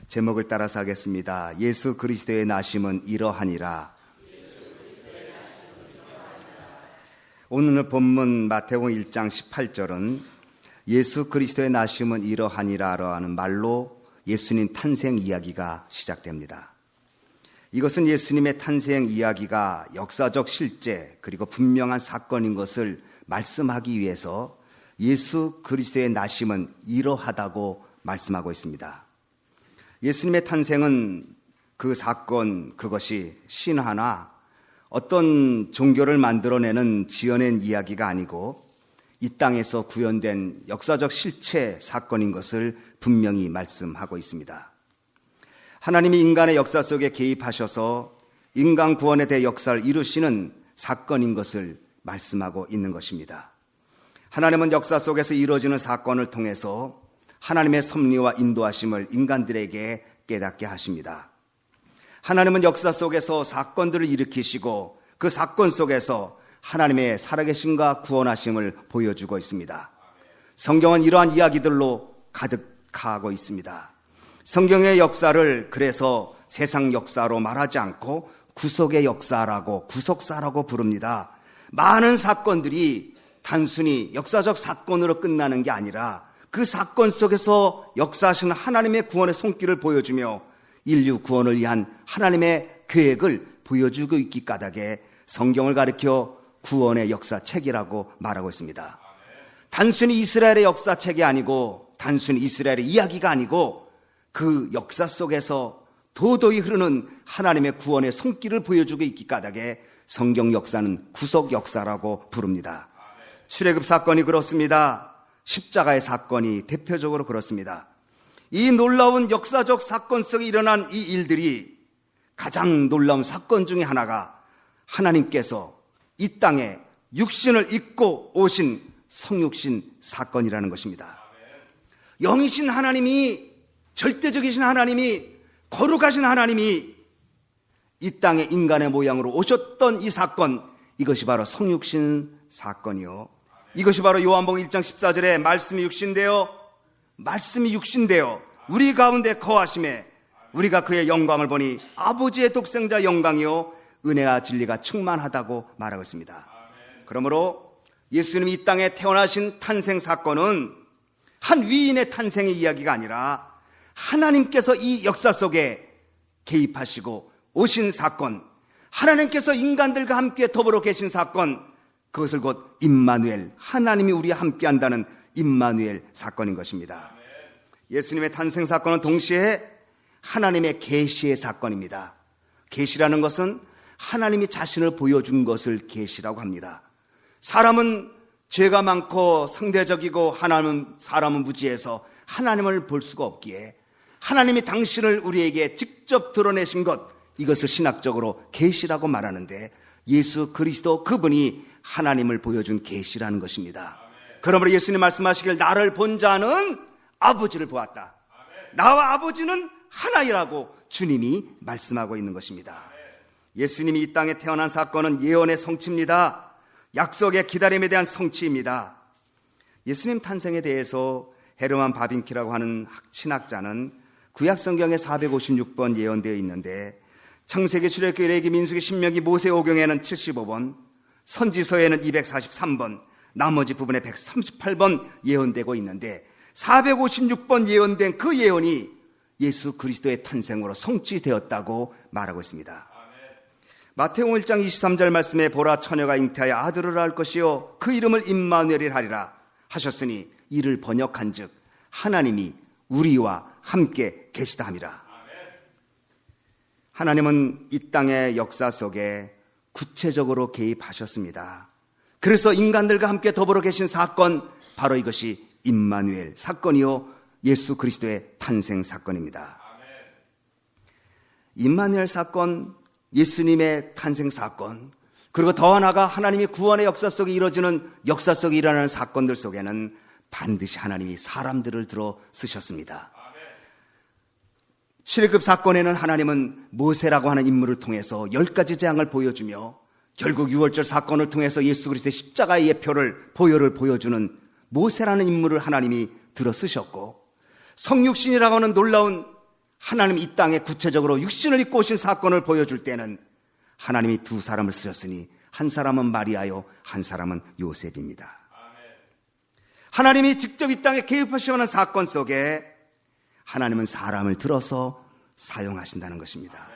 제목을 따라서 하겠습니다. 예수 그리스도의 나심은 이러하니라. 오늘 본문 마태복음 1장 18절은 예수 그리스도의 나심은 이러하니라 하는 말로 예수님 탄생 이야기가 시작됩니다. 이것은 예수님의 탄생 이야기가 역사적 실제 그리고 분명한 사건인 것을 말씀하기 위해서 예수 그리스도의 나심은 이러하다고 말씀하고 있습니다. 예수님의 탄생은 그 사건, 그것이 신화나 어떤 종교를 만들어내는 지어낸 이야기가 아니고 이 땅에서 구현된 역사적 실체 사건인 것을 분명히 말씀하고 있습니다. 하나님이 인간의 역사 속에 개입하셔서 인간 구원에 대해 역사를 이루시는 사건인 것을 말씀하고 있는 것입니다. 하나님은 역사 속에서 이루어지는 사건을 통해서 하나님의 섭리와 인도하심을 인간들에게 깨닫게 하십니다. 하나님은 역사 속에서 사건들을 일으키시고 그 사건 속에서 하나님의 살아계심과 구원하심을 보여주고 있습니다. 성경은 이러한 이야기들로 가득하고 있습니다. 성경의 역사를 그래서 세상 역사로 말하지 않고 구속의 역사라고, 구속사라고 부릅니다. 많은 사건들이 단순히 역사적 사건으로 끝나는 게 아니라 그 사건 속에서 역사하시는 하나님의 구원의 손길을 보여주며 인류 구원을 위한 하나님의 계획을 보여주고 있기 까닭에 성경을 가리켜 구원의 역사책이라고 말하고 있습니다. 단순히 이스라엘의 역사책이 아니고 단순히 이스라엘의 이야기가 아니고 그 역사 속에서 도도히 흐르는 하나님의 구원의 손길을 보여주고 있기 까닭에 성경 역사는 구속 역사라고 부릅니다. 출애굽 사건이 그렇습니다. 십자가의 사건이 대표적으로 그렇습니다. 이 놀라운 역사적 사건 속에 일어난 이 일들이 가장 놀라운 사건 중에 하나가 하나님께서 이 땅에 육신을 입고 오신 성육신 사건이라는 것입니다. 영이신 하나님이, 절대적이신 하나님이, 거룩하신 하나님이 이 땅에 인간의 모양으로 오셨던 이 사건, 이것이 바로 성육신 사건이요, 이것이 바로 요한복음 1장 14절에 말씀이 육신되어 우리 가운데 거하심에 우리가 그의 영광을 보니 아버지의 독생자 영광이요 은혜와 진리가 충만하다고 말하고 있습니다. 그러므로 예수님이 이 땅에 태어나신 탄생 사건은 한 위인의 탄생의 이야기가 아니라 하나님께서 이 역사 속에 개입하시고 오신 사건, 하나님께서 인간들과 함께 더불어 계신 사건, 그것을 곧 임마누엘, 하나님이 우리와 함께한다는 임마누엘 사건인 것입니다. 예수님의 탄생 사건은 동시에 하나님의 계시의 사건입니다. 계시라는 것은 하나님이 자신을 보여준 것을 계시라고 합니다. 사람은 죄가 많고 상대적이고 사람은 무지해서 하나님을 볼 수가 없기에 하나님이 당신을 우리에게 직접 드러내신 것, 이것을 신학적으로 계시라고 말하는데 예수 그리스도 그분이 하나님을 보여준 계시라는 것입니다. 그러므로 예수님 말씀하시길 나를 본 자는 아버지를 보았다. 나와 아버지는 하나이라고 주님이 말씀하고 있는 것입니다. 예수님이 이 땅에 태어난 사건은 예언의 성취입니다. 약속의 기다림에 대한 성취입니다. 예수님 탄생에 대해서 헤르만 바빙키라고 하는 신학자는 구약성경에 456번 예언되어 있는데 창세기, 출애굽기, 레위기, 민수기, 신명기, 모세오경에는 75번, 선지서에는 243번, 나머지 부분에 138번 예언되고 있는데 456번 예언된 그 예언이 예수 그리스도의 탄생으로 성취되었다고 말하고 있습니다. 마태복음 1장 23절 말씀에 보라 처녀가 잉태하여 아들을 낳을 것이요 그 이름을 임마누엘이라 하리라 하셨으니 이를 번역한 즉 하나님이 우리와 함께 계시다 함이라. 하나님은 이 땅의 역사 속에 구체적으로 개입하셨습니다. 그래서 인간들과 함께 더불어 계신 사건, 바로 이것이 임마누엘 사건이요 예수 그리스도의 탄생 사건입니다. 임마누엘 사건, 예수님의 탄생 사건, 그리고 더 하나가 하나님이 구원의 역사 속에 이루어지는 역사 속에 일어나는 사건들 속에는 반드시 하나님이 사람들을 들어 쓰셨습니다. 출애굽 사건에는 하나님은 모세라고 하는 인물을 통해서 10가지 재앙을 보여주며 결국 유월절 사건을 통해서 예수 그리스도의 십자가의 예표를, 보혈을 보여주는 모세라는 인물을 하나님이 들어 쓰셨고, 성육신이라고 하는 놀라운 하나님 이 땅에 구체적으로 육신을 입고 오신 사건을 보여줄 때는 하나님이 두 사람을 쓰셨으니 한 사람은 마리아요, 한 사람은 요셉입니다. 하나님이 직접 이 땅에 개입하시는 사건 속에 하나님은 사람을 들어서 사용하신다는 것입니다.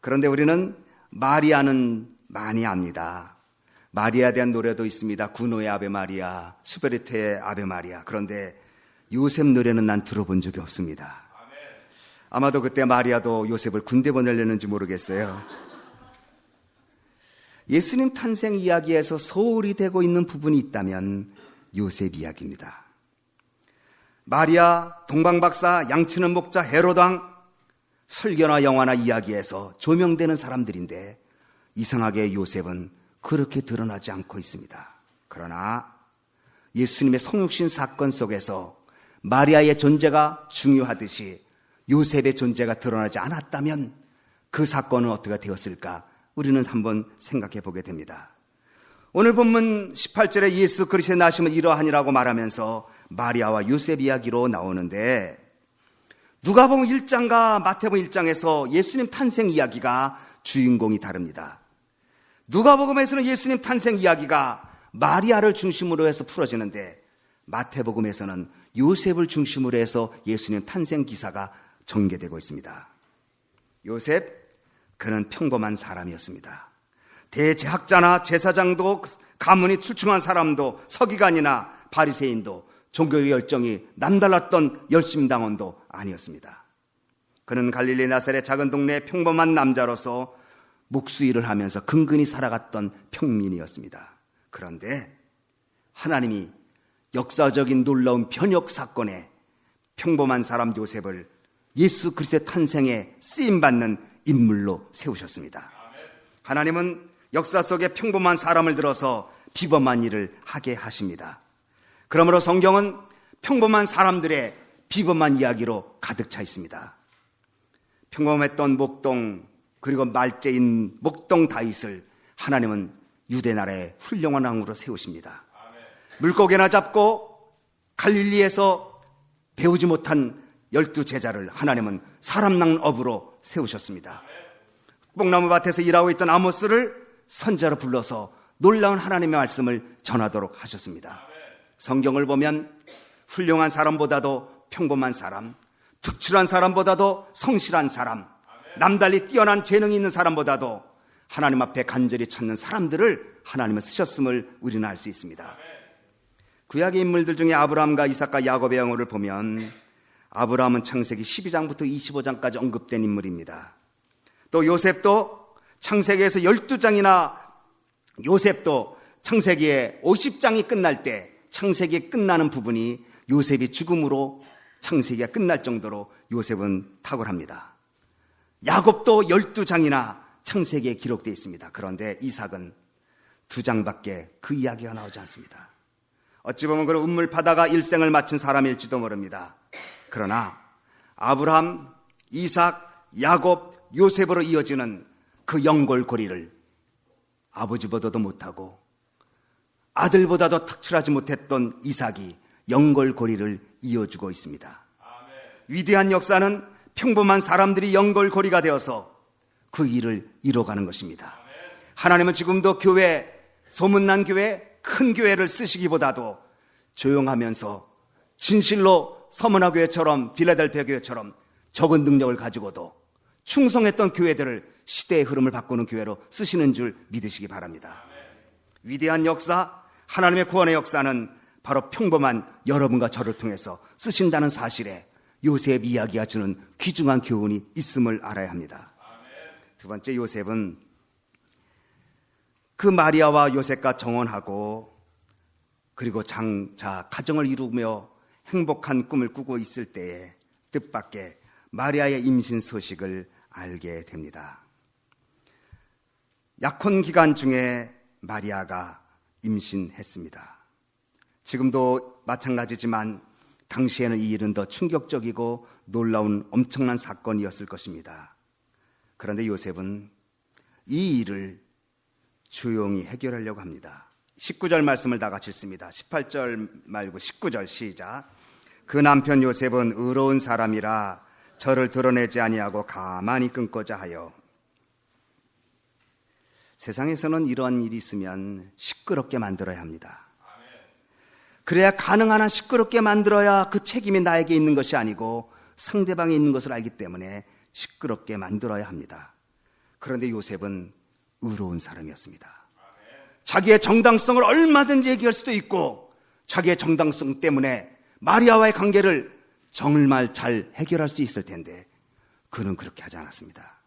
그런데 우리는 마리아는 많이 압니다. 마리아에 대한 노래도 있습니다. 구노의 아베 마리아, 수베르테의 아베 마리아. 그런데 요셉 노래는 난 들어본 적이 없습니다. 아마도 그때 마리아도 요셉을 군대 보내려는지 모르겠어요. 예수님 탄생 이야기에서 소홀히 되고 있는 부분이 있다면 요셉 이야기입니다. 마리아, 동방박사, 양치는 목자, 헤롯왕, 설교나 영화나 이야기에서 조명되는 사람들인데 이상하게 요셉은 그렇게 드러나지 않고 있습니다. 그러나 예수님의 성육신 사건 속에서 마리아의 존재가 중요하듯이 요셉의 존재가 드러나지 않았다면 그 사건은 어떻게 되었을까? 우리는 한번 생각해 보게 됩니다. 오늘 본문 18절에 예수 그리스도의 나심은 이러하니라고 말하면서 마리아와 요셉 이야기로 나오는데 누가복음 1장과 마태복음 1장에서 예수님 탄생 이야기가 주인공이 다릅니다. 누가복음에서는 예수님 탄생 이야기가 마리아를 중심으로 해서 풀어지는데 마태복음에서는 요셉을 중심으로 해서 예수님 탄생 기사가 전개되고 있습니다. 요셉, 그는 평범한 사람이었습니다. 대제학자나 제사장도 가문이 출중한 사람도 서기관이나 바리새인도 종교의 열정이 남달랐던 열심당원도 아니었습니다. 그는 갈릴리 나사렛 작은 동네의 평범한 남자로서 목수일을 하면서 근근히 살아갔던 평민이었습니다. 그런데 하나님이 역사적인 놀라운 변혁 사건에 평범한 사람 요셉을 예수 그리스도의 탄생에 쓰임받는 인물로 세우셨습니다. 하나님은 역사 속에 평범한 사람을 들어서 비범한 일을 하게 하십니다. 그러므로 성경은 평범한 사람들의 비범한 이야기로 가득 차 있습니다. 평범했던 목동, 그리고 말제인 목동 다윗을 하나님은 유대 나라의 훌륭한 왕으로 세우십니다. 물고기나 잡고 갈릴리에서 배우지 못한 12제자를 하나님은 사람 낳는 업으로 세우셨습니다. 뽕나무 밭에서 일하고 있던 아모스를 선자로 불러서 놀라운 하나님의 말씀을 전하도록 하셨습니다. 성경을 보면 훌륭한 사람보다도 평범한 사람, 특출한 사람보다도 성실한 사람, 남달리 뛰어난 재능이 있는 사람보다도 하나님 앞에 간절히 찾는 사람들을 하나님은 쓰셨음을 우리는 알 수 있습니다. 구약의 인물들 중에 아브라함과 이삭과 야곱의 영혼을 보면 아브라함은 창세기 12장부터 25장까지 언급된 인물입니다. 또 요셉도 창세기에서 12장이나 요셉도 창세기의 50장이 끝날 때 창세기 끝나는 부분이 요셉이 죽음으로 창세기가 끝날 정도로 요셉은 탁월합니다. 야곱도 12장이나 창세기에 기록되어 있습니다. 그런데 이삭은 2장밖에 그 이야기가 나오지 않습니다. 어찌 보면 그런 운물파다가 일생을 마친 사람일지도 모릅니다. 그러나 아브라함, 이삭, 야곱, 요셉으로 이어지는 그 연골고리를 아버지보다도 못하고 아들보다도 특출하지 못했던 이삭이 연골고리를 이어주고 있습니다. 위대한 역사는 평범한 사람들이 연골고리가 되어서 그 일을 이뤄가는 것입니다. 하나님은 지금도 교회, 소문난 교회, 큰 교회를 쓰시기보다도 조용하면서 진실로 서문화 교회처럼 빌라델피아 교회처럼 적은 능력을 가지고도 충성했던 교회들을 시대의 흐름을 바꾸는 교회로 쓰시는 줄 믿으시기 바랍니다. 위대한 역사, 하나님의 구원의 역사는 바로 평범한 여러분과 저를 통해서 쓰신다는 사실에 요셉 이야기가 주는 귀중한 교훈이 있음을 알아야 합니다. 두 번째, 요셉은 그 마리아와 요셉과 정혼하고 그리고 장자 가정을 이루며 행복한 꿈을 꾸고 있을 때에 뜻밖의 마리아의 임신 소식을 알게 됩니다. 약혼 기간 중에 마리아가 임신했습니다. 지금도 마찬가지지만 당시에는 이 일은 더 충격적이고 놀라운 엄청난 사건이었을 것입니다. 그런데 요셉은 이 일을 조용히 해결하려고 합니다. 19절 말씀을 다 같이 읽습니다. 18절 말고 19절 시작. 그 남편 요셉은 의로운 사람이라 저를 드러내지 아니하고 가만히 끊고자 하여. 세상에서는 이러한 일이 있으면 시끄럽게 만들어야 합니다. 그래야 가능한 한 시끄럽게 만들어야 그 책임이 나에게 있는 것이 아니고 상대방에 있는 것을 알기 때문에 시끄럽게 만들어야 합니다. 그런데 요셉은 의로운 사람이었습니다. 자기의 정당성을 얼마든지 얘기할 수도 있고 자기의 정당성 때문에 마리아와의 관계를 정말 잘 해결할 수 있을 텐데 그는 그렇게 하지 않았습니다.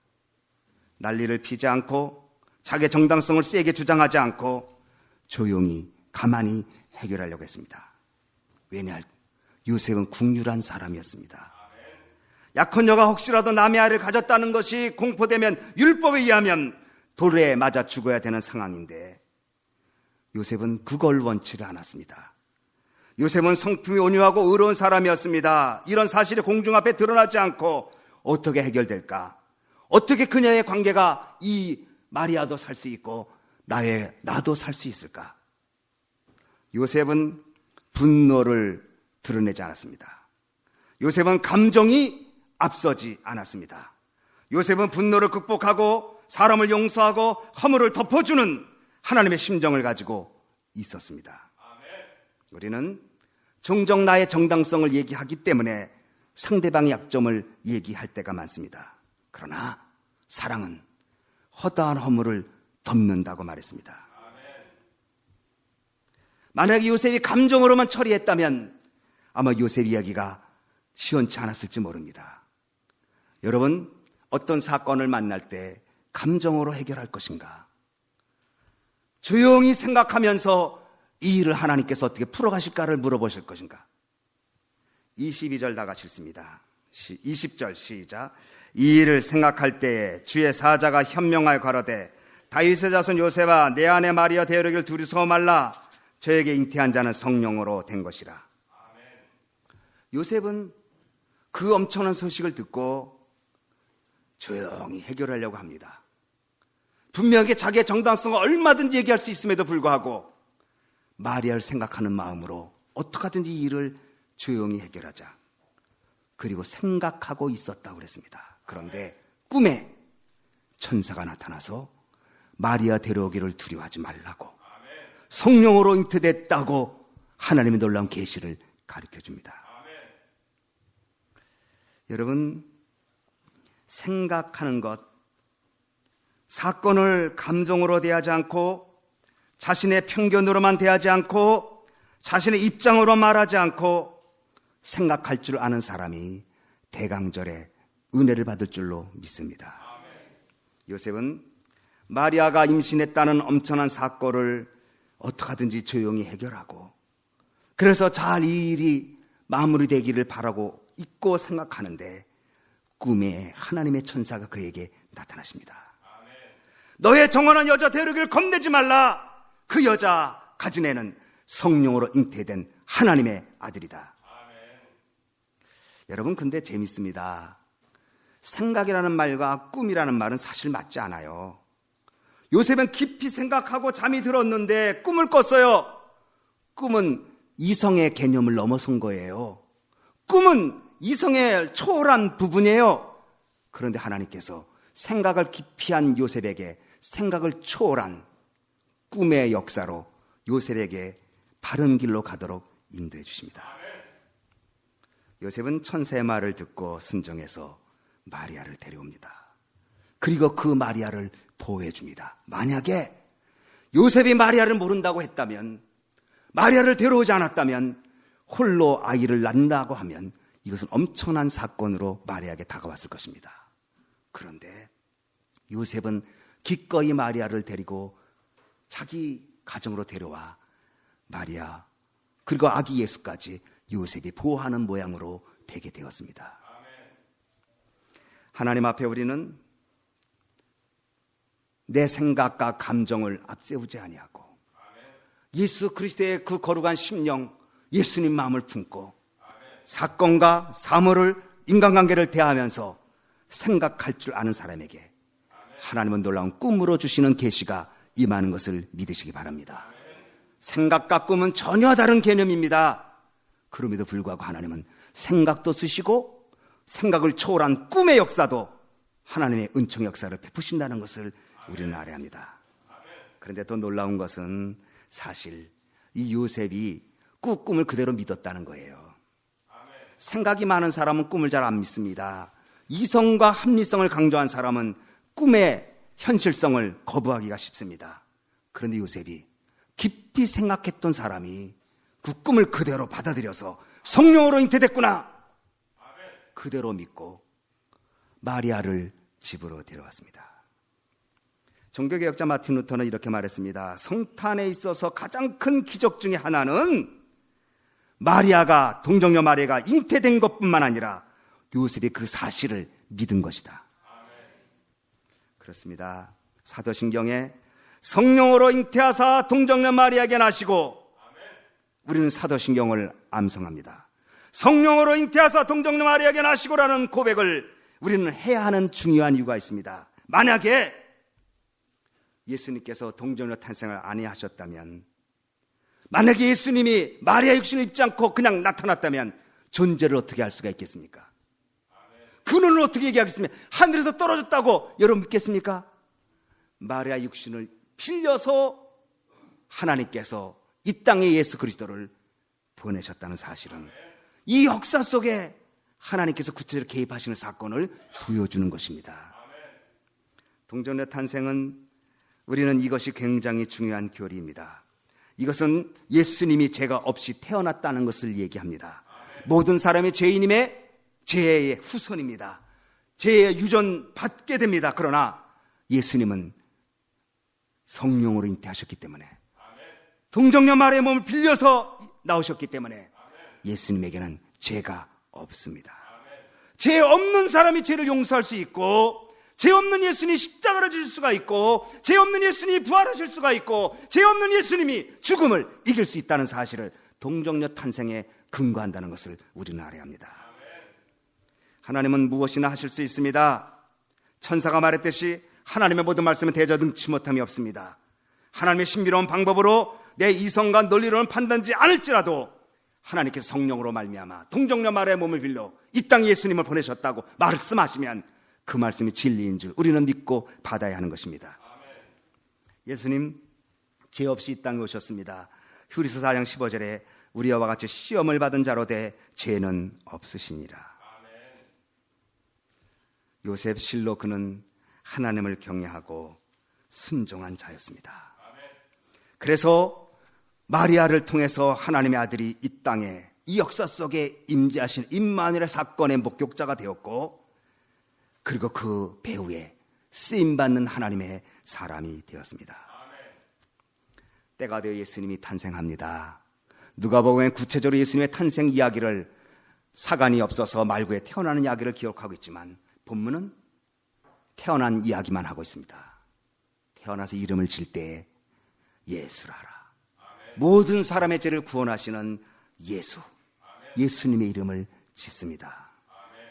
난리를 피지 않고 자기의 정당성을 세게 주장하지 않고 조용히 가만히 해결하려고 했습니다. 왜냐? 요셉은 국률한 사람이었습니다. 약혼녀가 혹시라도 남의 아이를 가졌다는 것이 공포되면 율법에 의하면 돌에 맞아 죽어야 되는 상황인데 요셉은 그걸 원치를 않았습니다. 요셉은 성품이 온유하고 의로운 사람이었습니다. 이런 사실이 공중 앞에 드러나지 않고 어떻게 해결될까? 어떻게 그녀의 관계가 이 마리아도 살 수 있고 나도 살 수 있을까? 요셉은 분노를 드러내지 않았습니다. 요셉은 감정이 앞서지 않았습니다. 요셉은 분노를 극복하고 사람을 용서하고 허물을 덮어주는 하나님의 심정을 가지고 있었습니다. 우리는 종종 나의 정당성을 얘기하기 때문에 상대방의 약점을 얘기할 때가 많습니다. 그러나 사랑은 허다한 허물을 덮는다고 말했습니다. 만약에 요셉이 감정으로만 처리했다면 아마 요셉 이야기가 시원치 않았을지 모릅니다. 여러분, 어떤 사건을 만날 때 감정으로 해결할 것인가? 조용히 생각하면서 이 일을 하나님께서 어떻게 풀어가실까를 물어보실 것인가? 22절 다 같이 읽습니다. 20절 시작. 이 일을 생각할 때에 주의 사자가 현명하여 가로되 다윗의 자손 요셉아 내 아내 마리아 데려오기를 두려워 말라. 저에게 잉태한 자는 성령으로 된 것이라. 아멘. 요셉은 그 엄청난 소식을 듣고 조용히 해결하려고 합니다. 분명히 자기의 정당성을 얼마든지 얘기할 수 있음에도 불구하고 마리아를 생각하는 마음으로 어떻게 하든지 이 일을 조용히 해결하자. 그리고 생각하고 있었다고 그랬습니다. 그런데 꿈에 천사가 나타나서 마리아 데려오기를 두려워하지 말라고, 성령으로 잉태됐다고 하나님의 놀라운 계시를 가르쳐줍니다. 여러분, 생각하는 것, 사건을 감정으로 대하지 않고 자신의 편견으로만 대하지 않고 자신의 입장으로 말하지 않고 생각할 줄 아는 사람이 대강절에 은혜를 받을 줄로 믿습니다. 요셉은 마리아가 임신했다는 엄청난 사건을 어떻게 하든지 조용히 해결하고 그래서 잘 이 일이 마무리되기를 바라고 있고 생각하는데 꿈에 하나님의 천사가 그에게 나타나십니다. 너의 정원한 여자 데려오기를 겁내지 말라. 그 여자 가진 애는 성령으로 잉태된 하나님의 아들이다. 여러분, 근데 재밌습니다. 생각이라는 말과 꿈이라는 말은 사실 맞지 않아요. 요셉은 깊이 생각하고 잠이 들었는데 꿈을 꿨어요. 꿈은 이성의 개념을 넘어선 거예요. 꿈은 이성의 초월한 부분이에요. 그런데 하나님께서 생각을 깊이 한 요셉에게 생각을 초월한 꿈의 역사로 요셉에게 바른 길로 가도록 인도해 주십니다. 요셉은 천사의 말을 듣고 순종해서 마리아를 데려옵니다. 그리고 그 마리아를 보호해 줍니다. 만약에 요셉이 마리아를 모른다고 했다면, 마리아를 데려오지 않았다면, 홀로 아이를 낳는다고 하면 이것은 엄청난 사건으로 마리아에게 다가왔을 것입니다. 그런데 요셉은 기꺼이 마리아를 데리고 자기 가정으로 데려와 마리아 그리고 아기 예수까지 요셉이 보호하는 모양으로 되게 되었습니다. 하나님 앞에 우리는 내 생각과 감정을 앞세우지 아니하고 예수 그리스도의 그 거룩한 심령, 예수님 마음을 품고 사건과 사물을, 인간관계를 대하면서 생각할 줄 아는 사람에게 하나님은 놀라운 꿈으로 주시는 계시가 임하는 것을 믿으시기 바랍니다. 생각과 꿈은 전혀 다른 개념입니다. 그럼에도 불구하고 하나님은 생각도 쓰시고 생각을 초월한 꿈의 역사도 하나님의 은총 역사를 베푸신다는 것을 우리는 알아야 합니다. 그런데 더 놀라운 것은 사실 이 요셉이 꿈을 그대로 믿었다는 거예요. 생각이 많은 사람은 꿈을 잘 안 믿습니다. 이성과 합리성을 강조한 사람은 꿈의 현실성을 거부하기가 쉽습니다. 그런데 요셉이 깊이 생각했던 사람이 그 꿈을 그대로 받아들여서 성령으로 잉태됐구나, 그대로 믿고 마리아를 집으로 데려왔습니다. 종교개혁자 마틴 루터는 이렇게 말했습니다. 성탄에 있어서 가장 큰 기적 중에 하나는 마리아가, 동정녀 마리아가 잉태된 것뿐만 아니라 요셉이 그 사실을 믿은 것이다. 그렇습니다. 사도신경에 성령으로 잉태하사 동정녀 마리아에게 나시고, 우리는 사도신경을 암송합니다. 성령으로 잉태하사 동정녀 마리아에게 나시고라는 고백을 우리는 해야 하는 중요한 이유가 있습니다. 만약에 예수님께서 동정녀 탄생을 아니하셨다면, 만약에 예수님이 마리아 육신을 입지 않고 그냥 나타났다면 존재를 어떻게 할 수가 있겠습니까? 그는 어떻게 얘기하겠습니까? 하늘에서 떨어졌다고 여러분 믿겠습니까? 마리아 육신을 빌려서 하나님께서 이 땅에 예수 그리스도를 보내셨다는 사실은 이 역사 속에 하나님께서 구체적으로 개입하시는 사건을 보여주는 것입니다. 동정녀 탄생은 우리는 이것이 굉장히 중요한 교리입니다. 이것은 예수님이 죄가 없이 태어났다는 것을 얘기합니다. 모든 사람이 죄인임에 죄의 후손입니다. 죄의 유전 받게 됩니다. 그러나 예수님은 성령으로 잉태하셨기 때문에, 동정녀 마리아의 몸을 빌려서 나오셨기 때문에 예수님에게는 죄가 없습니다. 죄 없는 사람이 죄를 용서할 수 있고, 죄 없는 예수님이 십자가를 질 수가 있고, 죄 없는 예수님이 부활하실 수가 있고, 죄 없는 예수님이 죽음을 이길 수 있다는 사실을 동정녀 탄생에 근거한다는 것을 우리는 알아야 합니다. 하나님은 무엇이나 하실 수 있습니다. 천사가 말했듯이 하나님의 모든 말씀은 대저 능치 못함이 없습니다. 하나님의 신비로운 방법으로 내 이성과 논리로는 판단지 않을지라도 하나님께서 성령으로 말미암아 동정녀 마리아의 몸을 빌려 이 땅에 예수님을 보내셨다고 말씀하시면 그 말씀이 진리인 줄 우리는 믿고 받아야 하는 것입니다. 예수님 죄 없이 이 땅에 오셨습니다. 히브리서 4장 15절에 우리와 같이 시험을 받은 자로 돼 죄는 없으시니라. 요셉 실로 그는 하나님을 경외하고 순종한 자였습니다. 그래서 마리아를 통해서 하나님의 아들이 이 땅에, 이 역사 속에 임재하신 임마누엘 사건의 목격자가 되었고, 그리고 그 배후에 쓰임받는 하나님의 사람이 되었습니다. 때가 되어 예수님이 탄생합니다. 누가복음에 구체적으로 예수님의 탄생 이야기를 사간이 없어서 말구에 태어나는 이야기를 기록하고 있지만 본문은 태어난 이야기만 하고 있습니다. 태어나서 이름을 질 때에 예수라라. 모든 사람의 죄를 구원하시는 예수, 예수님의 이름을 짓습니다.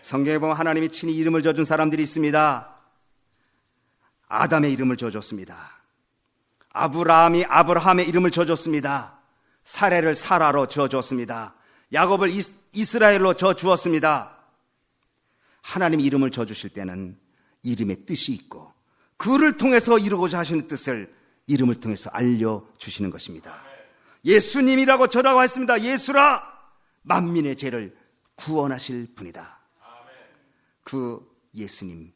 성경에 보면 하나님이 친히 이름을 져준 사람들이 있습니다. 아담의 이름을 져줬습니다. 아브라함이 아브라함의 이름을 져줬습니다. 사레를 사라로 져줬습니다. 야곱을 이스라엘로 져주었습니다. 하나님이 이름을 져주실 때는 이름의 뜻이 있고 그를 통해서 이루고자 하시는 뜻을 이름을 통해서 알려주시는 것입니다. 예수님이라고 저라고 했습니다. 예수라, 만민의 죄를 구원하실 분이다. 그 예수님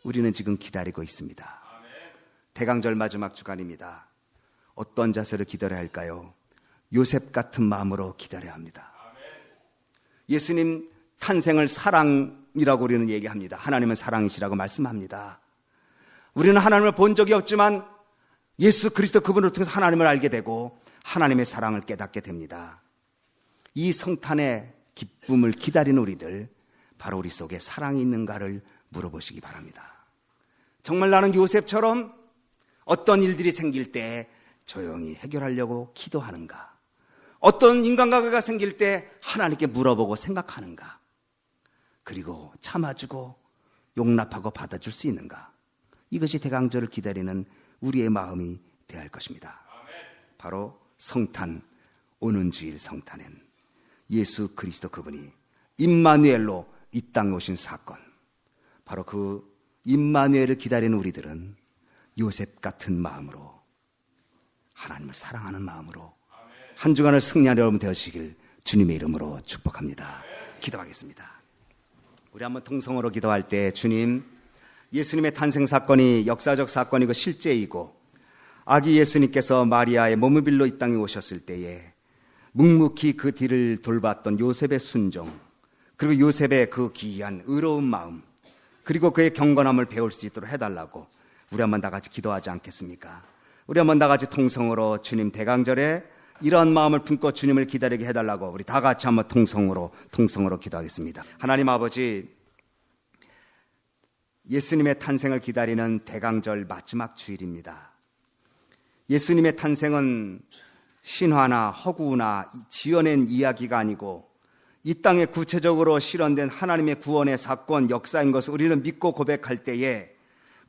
우리는 지금 기다리고 있습니다. 대강절 마지막 주간입니다. 어떤 자세를 기다려야 할까요? 요셉 같은 마음으로 기다려야 합니다. 예수님 탄생을 사랑이라고 우리는 얘기합니다. 하나님은 사랑이시라고 말씀합니다. 우리는 하나님을 본 적이 없지만 예수 그리스도 그분을 통해서 하나님을 알게 되고 하나님의 사랑을 깨닫게 됩니다. 이 성탄의 기쁨을 기다리는 우리들, 바로 우리 속에 사랑이 있는가를 물어보시기 바랍니다. 정말 나는 요셉처럼 어떤 일들이 생길 때 조용히 해결하려고 기도하는가? 어떤 인간관계가 생길 때 하나님께 물어보고 생각하는가? 그리고 참아주고 용납하고 받아줄 수 있는가? 이것이 대강절을 기다리는 우리의 마음이 되어야 할 것입니다. 바로 성탄, 오는 주일 성탄엔 예수 그리스도 그분이 임마누엘로 이 땅에 오신 사건, 바로 그 임마누엘을 기다리는 우리들은 요셉 같은 마음으로, 하나님을 사랑하는 마음으로 한 주간을 승리하는 여러분 되시길 주님의 이름으로 축복합니다. 기도하겠습니다. 우리 한번 통성으로 기도할 때, 주님, 예수님의 탄생 사건이 역사적 사건이고 실제이고, 아기 예수님께서 마리아의 몸을 빌려 이 땅에 오셨을 때에 묵묵히 그 뒤를 돌봤던 요셉의 순종, 그리고 요셉의 그 기이한 의로운 마음, 그리고 그의 경건함을 배울 수 있도록 해달라고 우리 한번 다 같이 기도하지 않겠습니까? 우리 한번 다 같이 통성으로 주님 대강절에 이러한 마음을 품고 주님을 기다리게 해달라고 우리 다 같이 한번 통성으로 기도하겠습니다. 하나님 아버지, 예수님의 탄생을 기다리는 대강절 마지막 주일입니다. 예수님의 탄생은 신화나 허구나 지어낸 이야기가 아니고 이 땅에 구체적으로 실현된 하나님의 구원의 사건, 역사인 것을 우리는 믿고 고백할 때에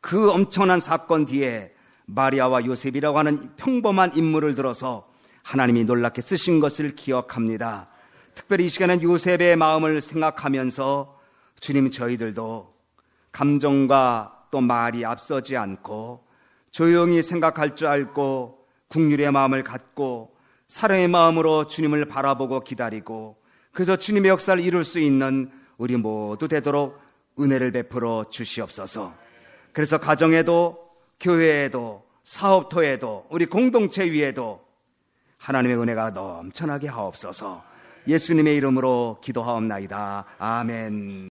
그 엄청난 사건 뒤에 마리아와 요셉이라고 하는 평범한 인물을 들어서 하나님이 놀랍게 쓰신 것을 기억합니다. 특별히 이 시간은 요셉의 마음을 생각하면서 주님, 저희들도 감정과 또 말이 앞서지 않고 조용히 생각할 줄 알고 긍휼의 마음을 갖고 사랑의 마음으로 주님을 바라보고 기다리고, 그래서 주님의 역사를 이룰 수 있는 우리 모두 되도록 은혜를 베풀어 주시옵소서. 그래서 가정에도 교회에도 사업토에도 우리 공동체 위에도 하나님의 은혜가 넘쳐나게 하옵소서. 예수님의 이름으로 기도하옵나이다. 아멘.